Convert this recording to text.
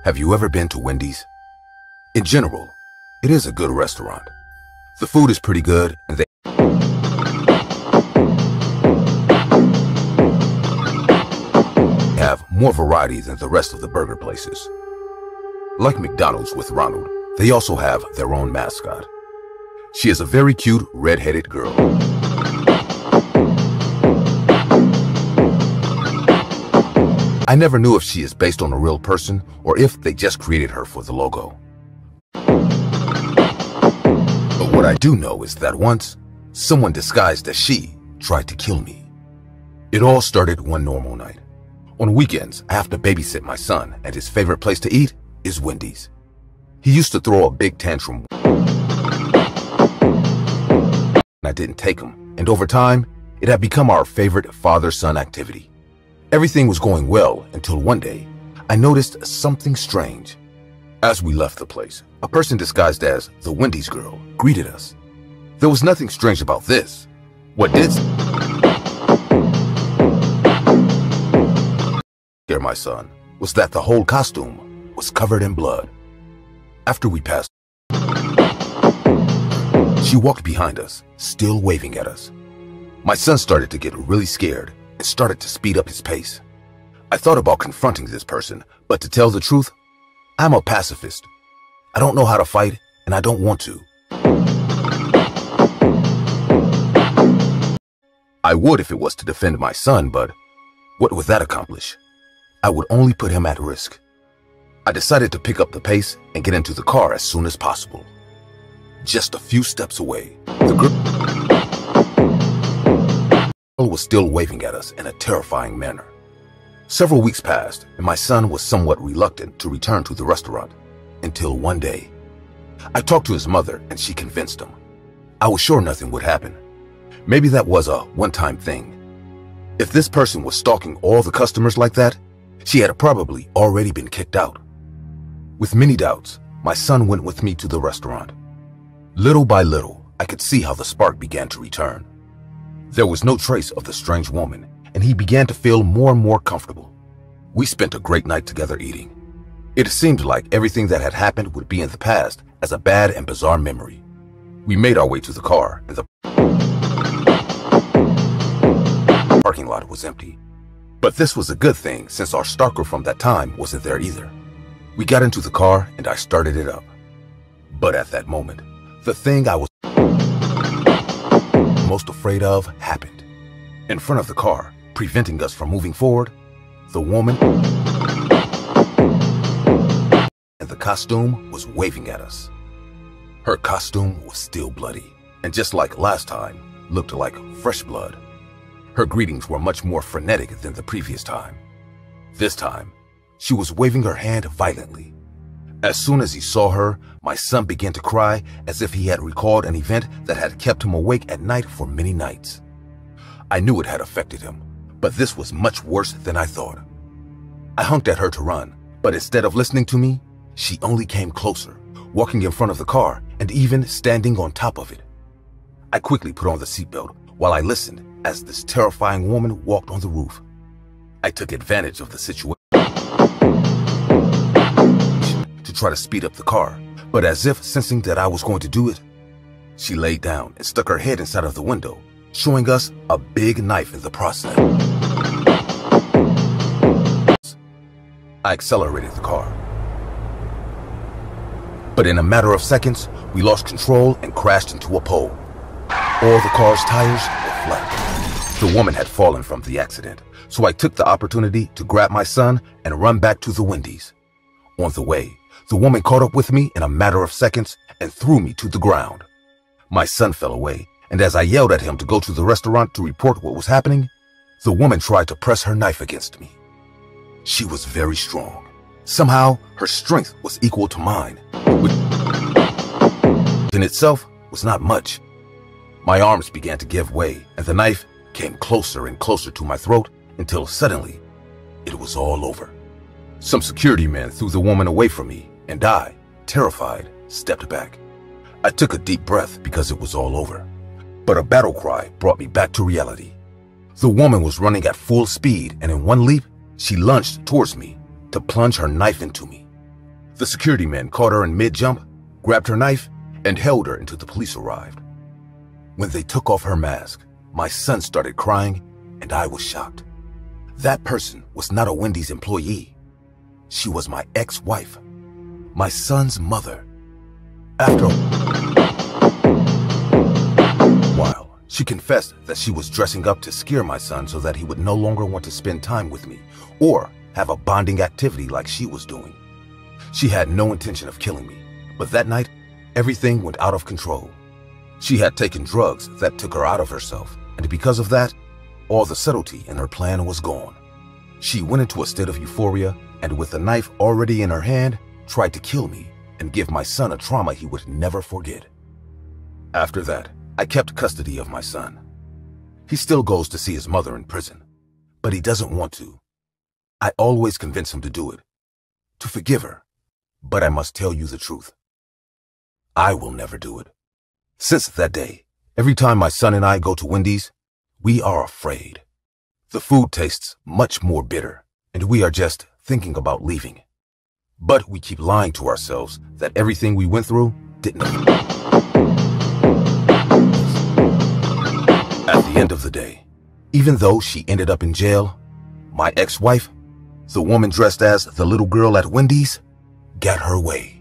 Have you ever been to Wendy's? In general, it is a good restaurant. The food is pretty good and they have more variety than the rest of the burger places. Like McDonald's with Ronald, they also have their own mascot. She is a very cute red-headed girl. I never knew if she is based on a real person or if they just created her for the logo. But what I do know is that once, someone disguised as she tried to kill me. It all started one normal night. On weekends, I have to babysit my son, and his favorite place to eat is Wendy's. He used to throw a big tantrum when I didn't take him, and over time, it had become our favorite father-son activity. Everything was going well until one day, I noticed something strange. As we left the place, a person disguised as the Wendy's girl greeted us. There was nothing strange about this. What did scare my son was that the whole costume was covered in blood. After we passed, she walked behind us, still waving at us. My son started to get really scared and started to speed up his pace. I thought about confronting this person, but to tell the truth, I'm a pacifist. I don't know how to fight, and I don't want to. I would if it was to defend my son, but what would that accomplish? I would only put him at risk. I decided to pick up the pace and get into the car as soon as possible. Just a few steps away, the girl was still waving at us in a terrifying manner. Several weeks passed, and my son was somewhat reluctant to return to the restaurant, until one day. I talked to his mother, and she convinced him. I was sure nothing would happen. Maybe that was a one-time thing. If this person was stalking all the customers like that, she had probably already been kicked out. With many doubts, my son went with me to the restaurant. Little by little, I could see how the spark began to return. There was no trace of the strange woman, and he began to feel more and more comfortable. We spent a great night together eating. It seemed like everything that had happened would be in the past as a bad and bizarre memory. We made our way to the car, and the parking lot was empty. But this was a good thing since our stalker from that time wasn't there either. We got into the car and I started it up. But at that moment, the thing I was most afraid of happened. In front of the car, preventing us from moving forward, the woman in the costume was waving at us. Her costume was still bloody, and just like last time, looked like fresh blood. Her greetings were much more frenetic than the previous time. This time, she was waving her hand violently. As soon as he saw her, my son began to cry as if he had recalled an event that had kept him awake at night for many nights. I knew it had affected him, but this was much worse than I thought. I honked at her to run, but instead of listening to me, she only came closer, walking in front of the car and even standing on top of it. I quickly put on the seatbelt while I listened as this terrifying woman walked on the roof. I took advantage of the situation to try to speed up the car, but as if sensing that I was going to do it, she laid down and stuck her head inside of the window, showing us a big knife in the process. I accelerated the car. But in a matter of seconds, we lost control and crashed into a pole. All the car's tires were flat. The woman had fallen from the accident, so I took the opportunity to grab my son and run back to the Wendy's. On the way, the woman caught up with me in a matter of seconds and threw me to the ground. My son fell away, and as I yelled at him to go to the restaurant to report what was happening, the woman tried to press her knife against me. She was very strong. Somehow, her strength was equal to mine, which in itself was not much. My arms began to give way, and the knife came closer and closer to my throat until suddenly, it was all over. Some security men threw the woman away from me, and I, terrified, stepped back. I took a deep breath because it was all over. But a battle cry brought me back to reality. The woman was running at full speed, and in one leap, she lunged towards me to plunge her knife into me. The security men caught her in mid-jump, grabbed her knife, and held her until the police arrived. When they took off her mask, my son started crying, and I was shocked. That person was not a Wendy's employee. She was my ex-wife, my son's mother. After a while, she confessed that she was dressing up to scare my son so that he would no longer want to spend time with me or have a bonding activity like she was doing. She had no intention of killing me, but that night, everything went out of control. She had taken drugs that took her out of herself, and because of that, all the subtlety in her plan was gone. She went into a state of euphoria and with a knife already in her hand, tried to kill me and give my son a trauma he would never forget. After that, I kept custody of my son. He still goes to see his mother in prison, but he doesn't want to. I always convince him to do it, to forgive her, but I must tell you the truth. I will never do it. Since that day, every time my son and I go to Wendy's, we are afraid. The food tastes much more bitter, and we are just thinking about leaving. But we keep lying to ourselves that everything we went through didn't. At the end of the day, even though she ended up in jail, my ex-wife, the woman dressed as the little girl at Wendy's, got her way.